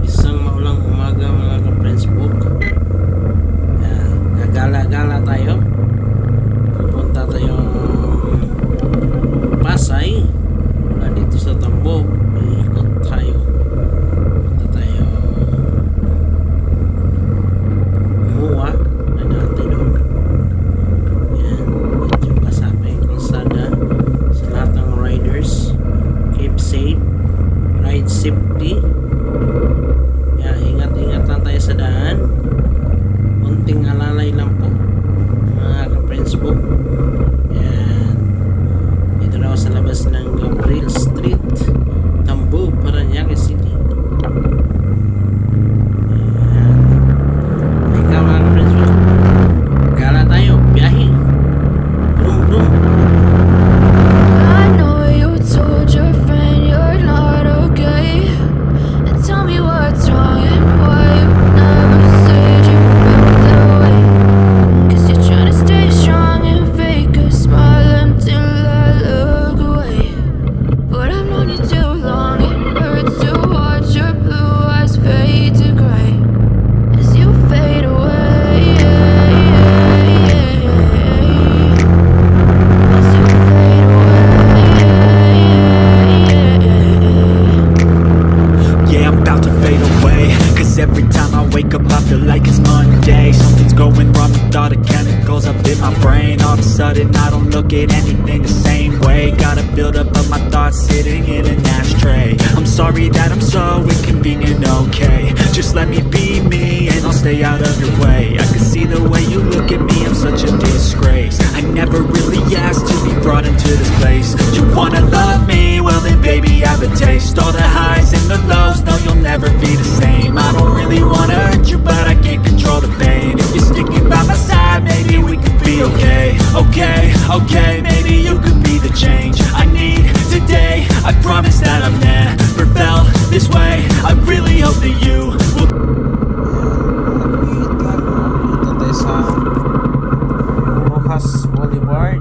Isang maulang umaga mga ka-friendsbook. Gagala-gala tayo. Pupunta tayong Pasay. Mula dito sa Tambo, iikot tayo. Punta tayo Moa. Natin doon. Yan. Medyo kasama yung kalsada. Sa lahat ng riders, keep safe, ride safety. Ingat-ingat lang tayo sa daan. Kunting alalay lang po mga ka-friendsbook. Yan. Dito na ako sa labas ng April Street, Tambo, Paranaque City. Yan. Ikaw mga ka-friendsbook, gala tayo, biyahe. Brum brum. I know you told your friend you're not okay, and tell me what's wrong and why you never said you felt that way. 'Cause you're trying to stay strong and fake a smile until I look away. But I've known you too long, it hurts to watch your blue eyes fade to gray as you fade away. As you fade away. Yeah, I'm about to fade away. Cause every time I wake up I feel like it's Monday. Something's going wrong with all the chemicals up in my brain. All of a sudden I don't look at anything the same way. Gotta build up of my thoughts sitting in an ashtray. I'm sorry that I'm so inconvenient, okay. Just let me be me and I'll stay out of your way. I can see the way you look at me, I'm such a disgrace. I never really asked to be brought into this place. You wanna love me? Well then baby I have a taste. All the highs and the lows, no you'll never be the same. I don't really wanna hurt you but I can't control the pain. If you're sticking by my side, maybe we could be okay. Okay, okay, maybe you could be the change I need today. I promise that I've never felt this way. I really hope that you will. Dito tayo sa Rojas Boulevard.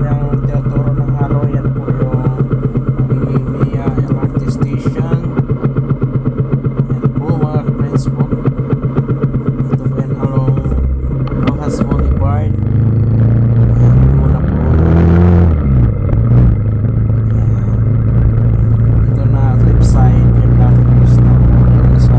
Yan yung tinuturo ng araw. Yan po yung may MRT station. Yan po mga ka-friendsbook. Ito po yan along Rojas Boulevard. Yan muna po. Yan. Ito na left side. Yan natin gusto na sa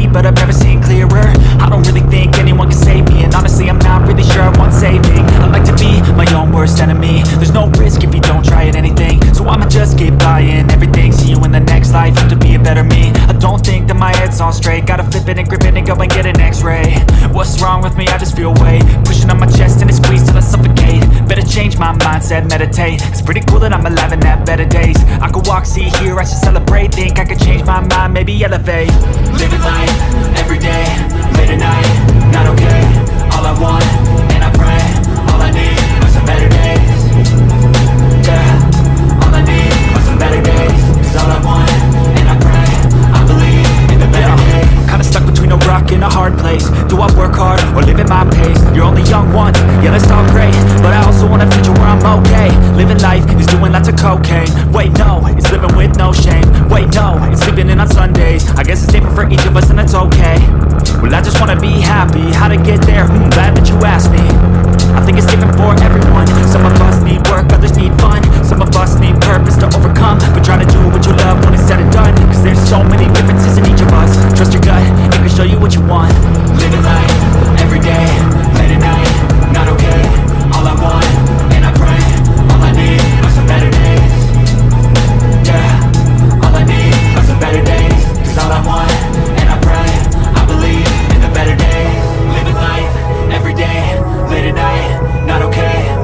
but I've never seen clearer. I don't really think anyone can save me, and honestly I'm not really sure I want saving. I like to be my own worst enemy. There's no risk if you don't try at anything, so I'ma just keep buying everything. See you in the next life, have to be a better me. I don't think that my head's on straight. Gotta flip it and grip it and go and get an x-ray. What's wrong with me? I just feel weight pushing on my chest and it squeezes till I suffocate. Better change my mindset, meditate. It's pretty cool that I'm alive and have better days. I could walk, see, hear, I should celebrate. Think I could change my mind, maybe elevate. Living life, everyday, late at night, not okay. All I want, and I pray, all I need are some better days. Yeah, all I need are some better days. 'Cause all I want, and I pray, I believe in the better days. Kinda stuck between a rock and a hard place. Do I work hard or live at my pace? You're only young once, yeah that's all great, but I also want a future where I'm okay. Living life cocaine. Wait, no, it's living with no shame. Wait, no, it's sleeping in on Sundays. I guess it's different for each of us and that's okay. Well, I just wanna be happy. How to get there? Glad that you asked me. I think it's different for everyone. Some of us need work, others need fun. Some of us need purpose to overcome. But try to do what you love when it's said and done. Cause there's so many differences in each of us. Trust your gut, it can show you what you want. Living life, everyday, late at night, not okay. All I want, and I pray, all I need are some better days. Yeah, all I need are some better days. Cause all I want, and I pray, I believe in the better days. Living life, everyday, late at night, not okay.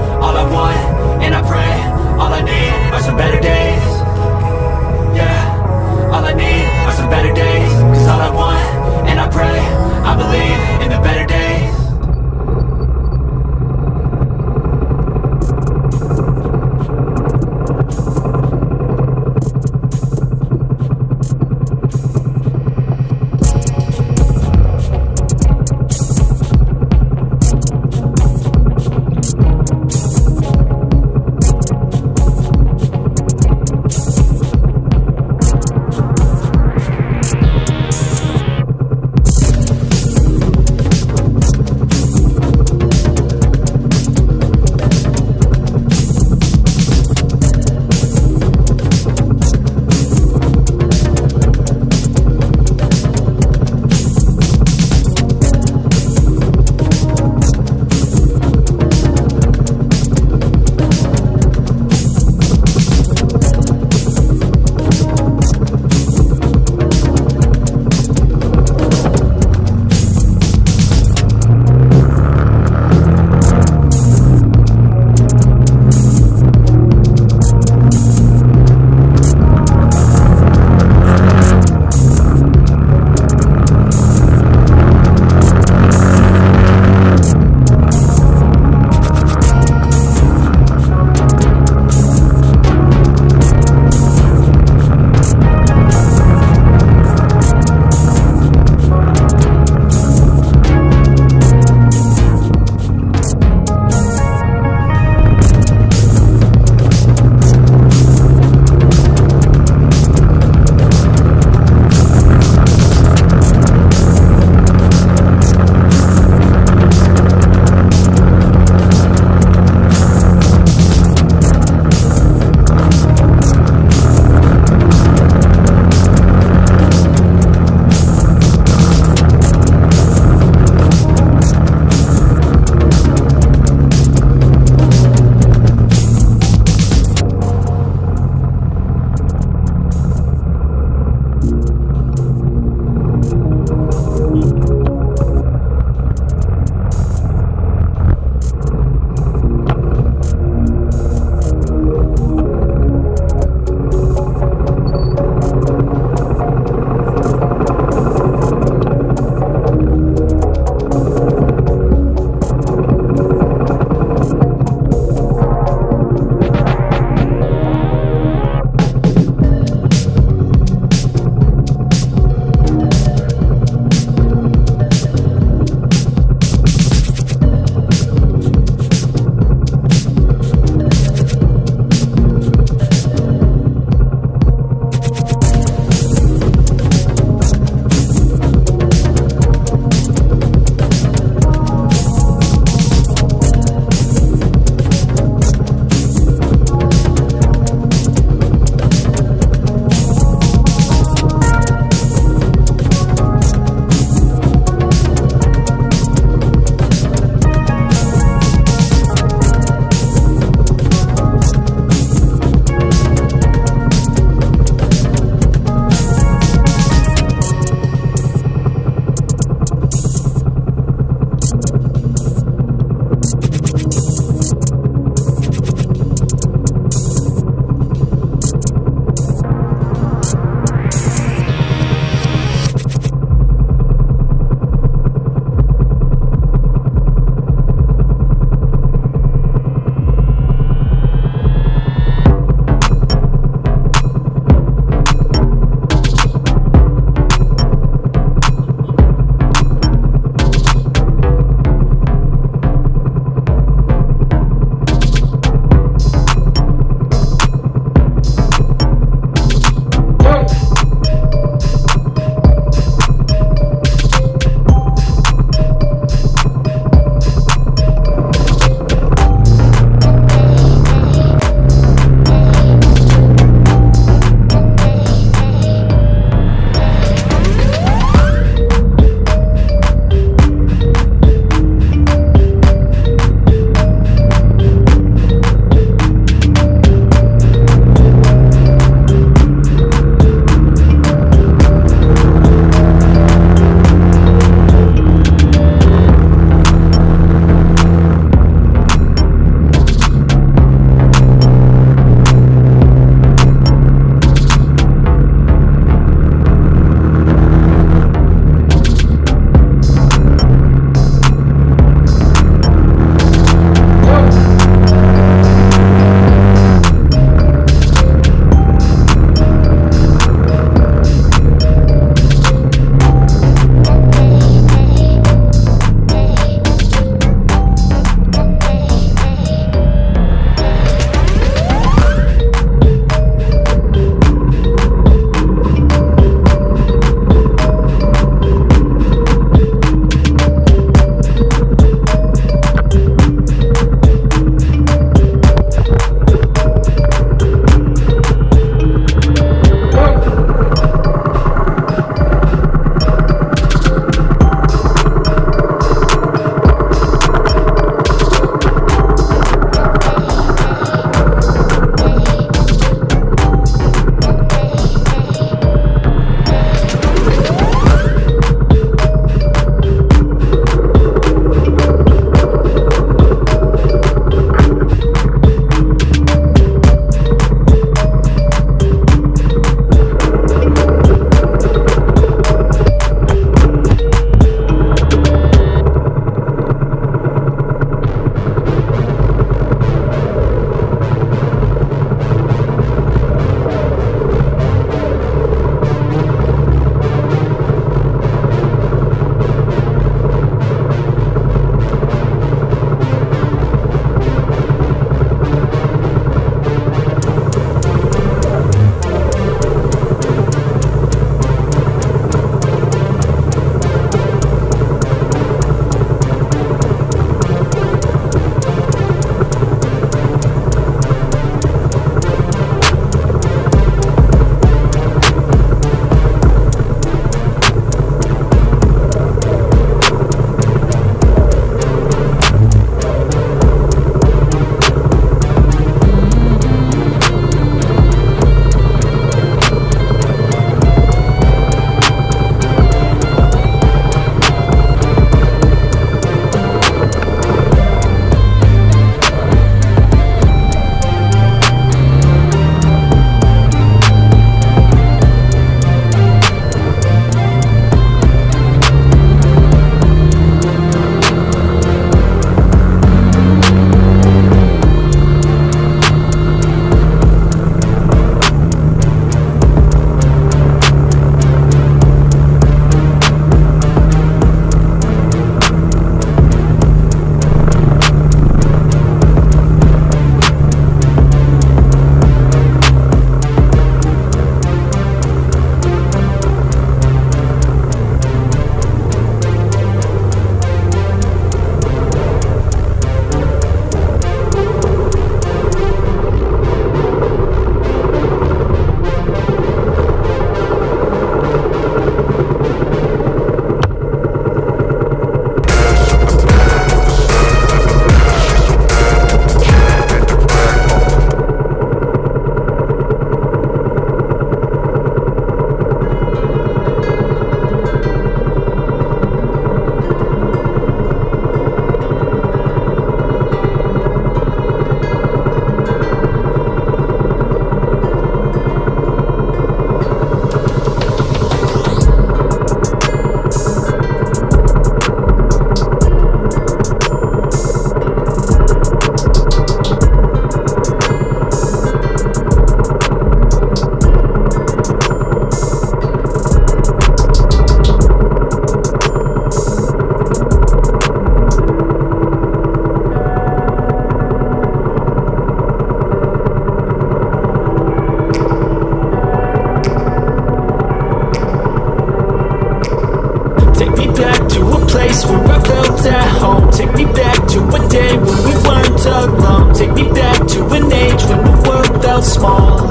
to a day when we weren't alone. Take me back to an age when the world felt small.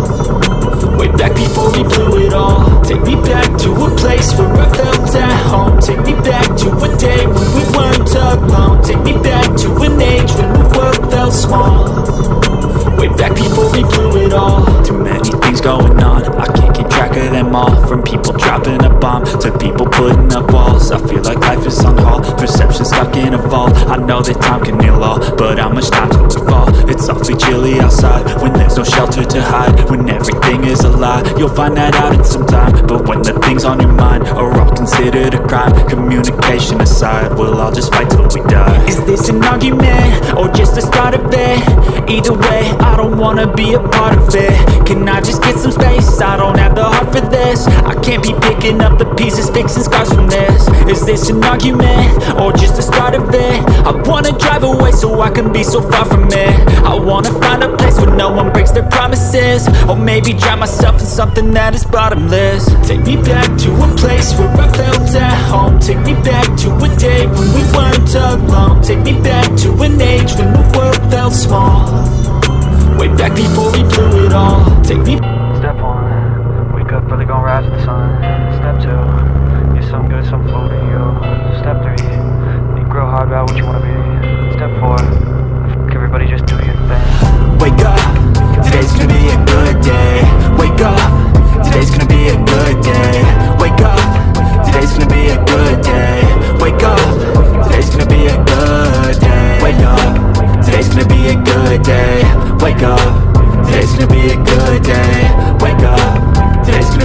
Way back before we blew it all. Take me back to a place where I felt at home. Take me back to a day when we weren't alone. Take me back to an age when the world felt small. Way back before we blew it all. Too many things going on, I can't keep track of them all. From people dropping a bomb to people putting up walls. I feel like life is on hold, perception stuck in a vault. I know that time can heal all, but how much time till we fall? It's awfully chilly outside when there's no shelter to hide. When everything is a lie, you'll find that out in some time. But when the things on your mind are all considered a crime, communication aside, we'll all just fight till we die. Is this an argument, or just the start of it? Either way, I don't wanna be a part of it. Can I just get some space? I don't have the heart for this. I can't be picking up the pieces, fixing scars from this. Is this an argument, or just the start of it? I wanna drive away so I can be so far from it. I wanna find a place where no one breaks their promises. Or maybe drown myself in something that is bottomless. Take me back to a place where I felt at home. Take me back to a day when we weren't alone. Take me back to an age when the world felt small. Way back before we blew it all. Take me. Step 1, wake up early, gon' rise with the sun. Step 2, get some good, some food in you. Step 3, think real hard about what you wanna be. Step 4, everybody just do your thing. Wake up, today's gonna be a good day. Wake up, today's gonna be a good day. Wake up, today's gonna be a good day. Wake up, today's gonna be a good day. Wake up, today's gonna be a good day. Wake up, today's gonna be a good day. Wake up, today's gonna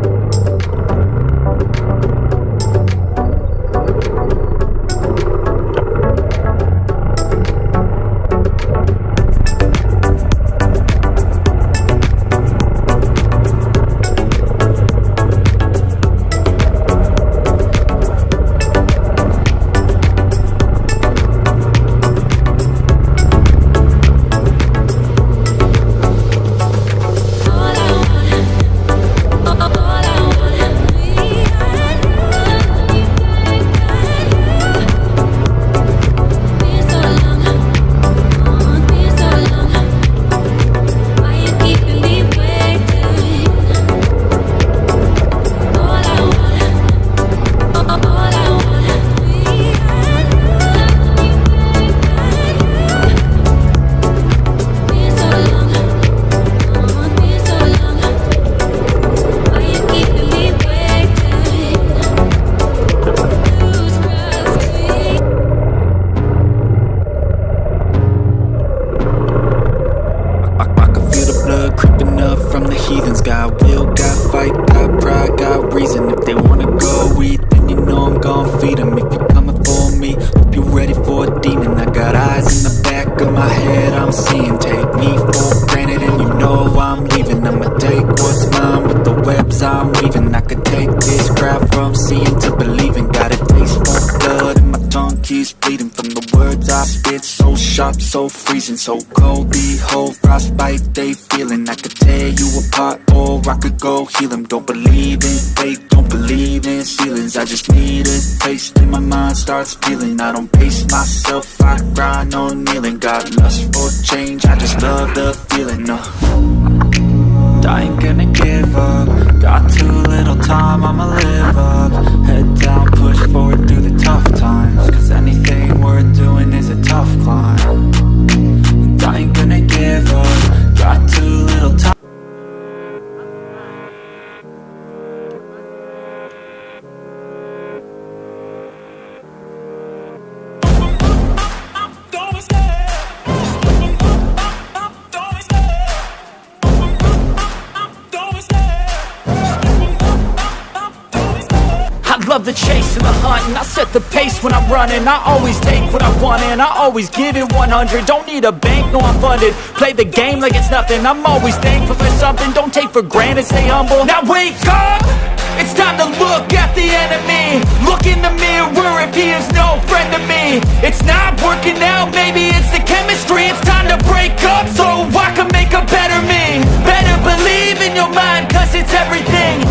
heathens. Got will, got fight, got pride, got reason. If they wanna go eat, then you know I'm gon' feed them. If you're coming for me, hope you're ready for a demon. I got eyes in the back of my head, I'm seeing. Take me for granted and you know I'm leaving. I'ma take what's mine with the webs I'm weaving. I could take this crowd from seeing to believing. Got a taste for blood and my tongue keeps bleeding from the words I spit. So sharp, so freezing, so cold. Behold, frostbite they feeling. I could tear you apart or I could go heal them. Don't believe in fate, don't believe in ceilings. I just need a taste and my mind starts peeling. I don't pace myself, I grind on kneeling. Got lust for change, I just love the feeling. I ain't gonna give up. Got too little time, I'ma live up. Head down, push forward through the tough times. Cause anything worth doing is a tough climb. And I ain't gonna give up. Got too little time. Love the chase and the hunt, and I set the pace when I'm running. I always take what I want and I always give it 100. Don't need a bank, no I'm funded. Play the game like it's nothing. I'm always thankful for something. Don't take for granted, stay humble. Now wake up! It's time to look at the enemy. Look in the mirror if he is no friend to me. It's not working out, maybe it's the chemistry. It's time to break up so I can make a better me. Better believe in your mind, cause it's everything.